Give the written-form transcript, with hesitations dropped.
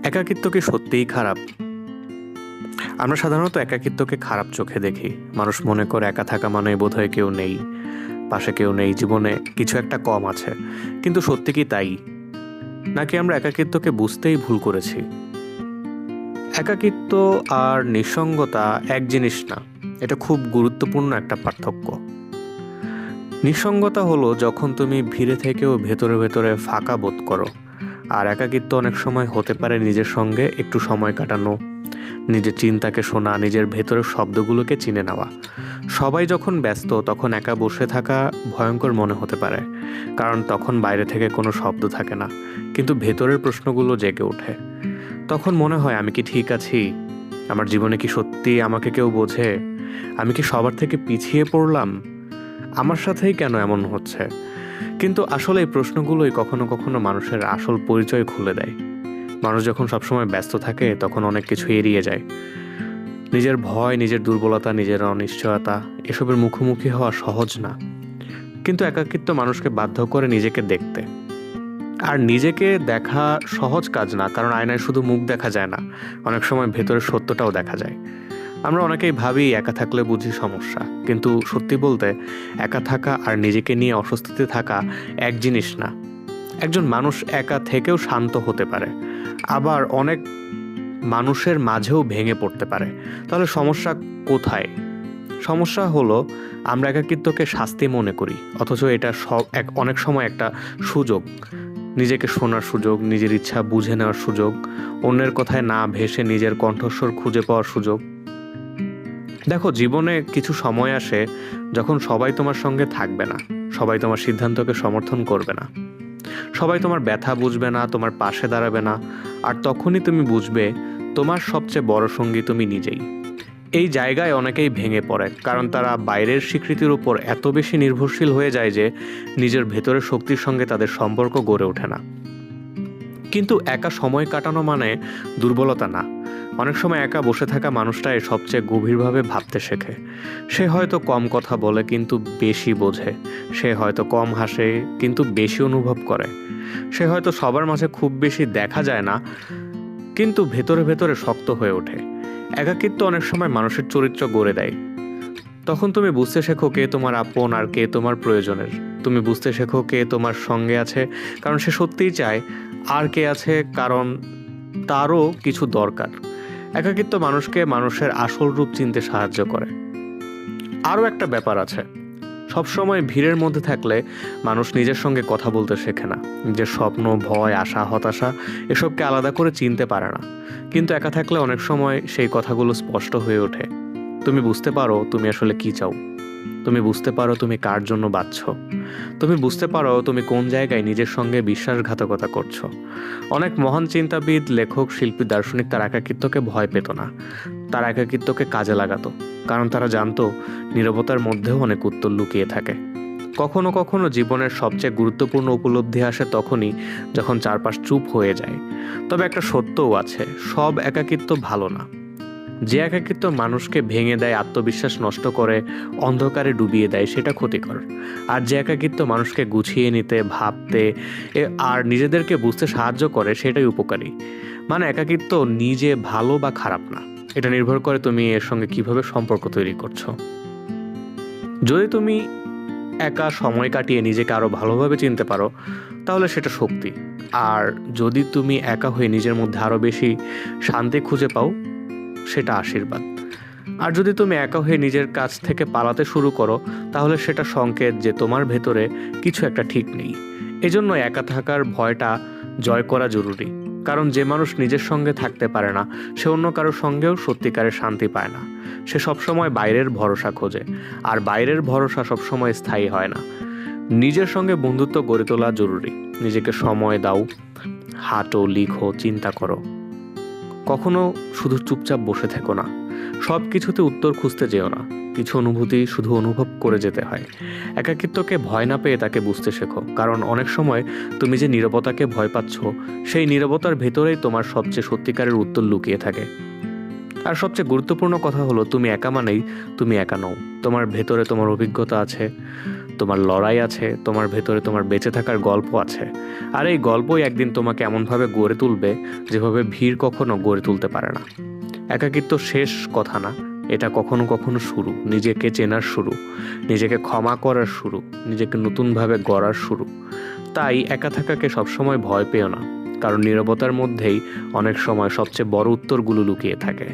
একাকিত্ব কি সত্যিই খারাপ? আমরা সাধারণত একাকিত্বকে খারাপ চোখে দেখি। মানুষ মনে করে একা থাকা মানেই বোধহয় কেউ নেই, পাশে কেউ নেই, জীবনে কিছু একটা কম আছে। কিন্তু সত্যি কি তাই? নাকি আমরা একাকিত্বকে বুঝতেই ভুল করেছি? একাকিত্ব আর নিঃসঙ্গতা এক জিনিস না। এটা খুব গুরুত্বপূর্ণ একটা পার্থক্য। নিঃসঙ্গতা হলো যখন তুমি ভিড়ে থেকেও ভেতরে ভেতরে ফাঁকা বোধ করো। আর একাকিত্ব অনেক সময় হতে পারে নিজের সঙ্গে একটু সময় কাটানো, নিজের চিন্তাকে শোনা, নিজের ভেতরের শব্দগুলোকে চিনে নেওয়া। সবাই যখন ব্যস্ত তখন একা বসে থাকা ভয়ঙ্কর মনে হতে পারে, কারণ তখন বাইরে থেকে কোনো শব্দ থাকে না, কিন্তু ভেতরের প্রশ্নগুলো জেগে ওঠে। তখন মনে হয়, আমি কি ঠিক আছি? আমার জীবনে কি সত্যি আমাকে কেউ বোঝে? আমি কি সবার থেকে পিছিয়ে পড়লাম? আমার সাথেই কেন এমন হচ্ছে? কিন্তু আসলে এই প্রশ্নগুলোই কখনো কখনো মানুষের আসল পরিচয় খুলে দেয়। মানুষ যখন সবসময় ব্যস্ত থাকে তখন অনেক কিছু এড়িয়ে যায়। নিজের ভয়, নিজের দুর্বলতা, নিজের অনিশ্চয়তা, এসবের মুখোমুখি হওয়া সহজ না। কিন্তু একাকিত্ব মানুষকে বাধ্য করে নিজেকে দেখতে। আর নিজেকে দেখা সহজ কাজ না, কারণ আয়নায় শুধু মুখ দেখা যায় না, অনেক সময় ভেতরের সত্যটাও দেখা যায়। আমরা অনেকেই ভাবি একা থাকলে বুঝি সমস্যা, কিন্তু সত্যি বলতে একা থাকা আর নিজেকে নিয়ে অস্বস্তিতে থাকা এক জিনিস না। একজন মানুষ একা থেকেও শান্ত হতে পারে, আবার অনেক মানুষের মাঝেও ভেঙে পড়তে পারে। তাহলে সমস্যা কোথায়? সমস্যা হলো আমরা একাকিত্বকে শাস্তি মনে করি, অথচ এটা অনেক সময় একটা সুযোগ। নিজেকে শোনার সুযোগ, নিজের ইচ্ছা বুঝে নেওয়ার সুযোগ, অন্যের কথায় না ভেসে নিজের কণ্ঠস্বর খুঁজে পাওয়ার সুযোগ। দেখো, জীবনে কিছু সময় আসে যখন সবাই তোমার সঙ্গে থাকবে না, সবাই তোমার সিদ্ধান্তকে সমর্থন করবে না, সবাই তোমার ব্যথা বুঝবে না, তোমার পাশে দাঁড়াবে না। আর তখনই তুমি বুঝবে তোমার সবচেয়ে বড় সঙ্গী তুমি নিজেই। এই জায়গায় অনেকেই ভেঙে পড়ে, কারণ তারা বাইরের স্বীকৃতির উপর এত বেশি নির্ভরশীল হয়ে যায় যে নিজের ভেতরের শক্তির সঙ্গে তাদের সম্পর্ক গড়ে ওঠে না। কিন্তু একা সময় কাটানো মানে দুর্বলতা না। অনেক সময় একা বসে থাকা মানুষটাই সবচেয়ে গভীরভাবে ভাবতে শেখে। সে হয়তো কম কথা বলে কিন্তু বেশি বোঝে। সে হয়তো কম হাসে কিন্তু বেশি অনুভব করে। সে হয়তো সবার মাঝে খুব বেশি দেখা যায় না, কিন্তু ভেতরে ভেতরে শক্ত হয়ে ওঠে। একাকিত্ব অনেক সময় মানুষের চরিত্র গড়ে দেয়। তখন তুমি বুঝতে শেখো কে তোমার আপন আর কে তোমার প্রয়োজনের। তুমি বুঝতে শেখো কে তোমার সঙ্গে আছে কারণ সে সত্যিই চায়, আর কে আছে কারণ তারও কিছু দরকার। একাকিত্ব মানুষকে মানুষের আসল রূপ চিনতে সাহায্য করে। আরও একটা ব্যাপার আছে, সবসময় ভিড়ের মধ্যে থাকলে মানুষ নিজের সঙ্গে কথা বলতে শেখে না। নিজের স্বপ্ন, ভয়, আশা, হতাশা এসবকে আলাদা করে চিনতে পারে না। কিন্তু একা থাকলে অনেক সময় সেই কথাগুলো স্পষ্ট হয়ে ওঠে। তুমি বুঝতে পারো তুমি আসলে কি চাও। তুমি বুঝতে পারো তুমি কার জন্য বাঁচছো। তুমি বুঝতে পারো তুমি কোন জায়গায় নিজের সঙ্গে বিশ্বাসঘাতকতা করছো। অনেক মহান চিন্তাবিদ, লেখক, শিল্পী, দার্শনিক তার একাকিত্বকে ভয় পেত না, তার একাকিত্বকে কাজে লাগাতো। কারণ তারা জানতো নীরবতার মধ্যেও অনেক উত্তর লুকিয়ে থাকে। কখনো কখনো জীবনের সবচেয়ে গুরুত্বপূর্ণ উপলব্ধি আসে তখনই যখন চারপাশ চুপ হয়ে যায়। তবে একটা সত্যও আছে, সব একাকিত্ব ভালো না। যে একাকিত্ব মানুষকে ভেঙে দেয়, আত্মবিশ্বাস নষ্ট করে, অন্ধকারে ডুবিয়ে দেয়, সেটা ক্ষতিকর। আর যে একাকিত্ব মানুষকে গুছিয়ে নিতে, ভাবতে আর নিজেদেরকে বুঝতে সাহায্য করে, সেটাই উপকারী। মানে একাকিত্ব নিজে ভালো বা খারাপ না, এটা নির্ভর করে তুমি এর সঙ্গে কিভাবে সম্পর্ক তৈরি করছো। যদি তুমি একা সময় কাটিয়ে নিজেকে আরো ভালোভাবে চিনতে পারো তাহলে সেটা শক্তি। আর যদি তুমি একা হয়ে নিজের মধ্যে আরো বেশি শান্তি খুঁজে পাও, সেটা আশীর্বাদ। আর যদি তুমি একা হয়ে নিজের কাছ থেকে পালাতে শুরু করো তাহলে সেটা সংকেত যে তোমার ভেতরে কিছু একটা ঠিক নেই। এজন্য একা থাকার ভয়টা জয় করা জরুরি। কারণ যে মানুষ নিজের সঙ্গে থাকতে পারে না সে অন্য কারোর সঙ্গেও সত্যিকারের শান্তি পায় না। সে সবসময় বাইরের ভরসা খোঁজে, আর বাইরের ভরসা সবসময় স্থায়ী হয় না। নিজের সঙ্গে বন্ধুত্ব গড়ে তোলা জরুরি। নিজেকে সময় দাও, হাঁটো, লিখো, চিন্তা করো। কখনো শুধু চুপচাপ বসে থেকো না। সব কিছুতে উত্তর খুঁজতে যেও না। কিছু অনুভূতি শুধু অনুভব করে যেতে হয়। একাকিত্বকে ভয় না পেয়ে তাকে বুঝতে শেখো, কারণ অনেক সময় তুমি যে নীরবতাকে ভয় পাচ্ছ সেই নীরবতার ভেতরেই তোমার সবচেয়ে সত্যিকারের উত্তর লুকিয়ে থাকে। আর সবচেয়ে গুরুত্বপূর্ণ কথা হলো, তুমি একা মানেই তুমি একা নও। তোমার ভেতরে তোমার অভিজ্ঞতা আছে, তোমার লড়াই আছে, তোমার ভেতরে তোমার বেঁচে থাকার গল্প আছে। আর এই গল্পই একদিন তোমাকে এমনভাবে গড়ে তুলবে যেভাবে ভিড় কখনো গড়ে তুলতে পারে না। একাকিত্ব শেষ কথা না, এটা কখনো কখনো শুরু, নিজেকে চেনার শুরু, নিজেকে ক্ষমা করার শুরু, নিজেকে নতুনভাবে গড়ার শুরু। তাই একা থাকাকে সবসময় ভয় পেও না, কারণ নীরবতার মধ্যেই অনেক সময় সবচেয়ে বড় উত্তরগুলো লুকিয়ে থাকে।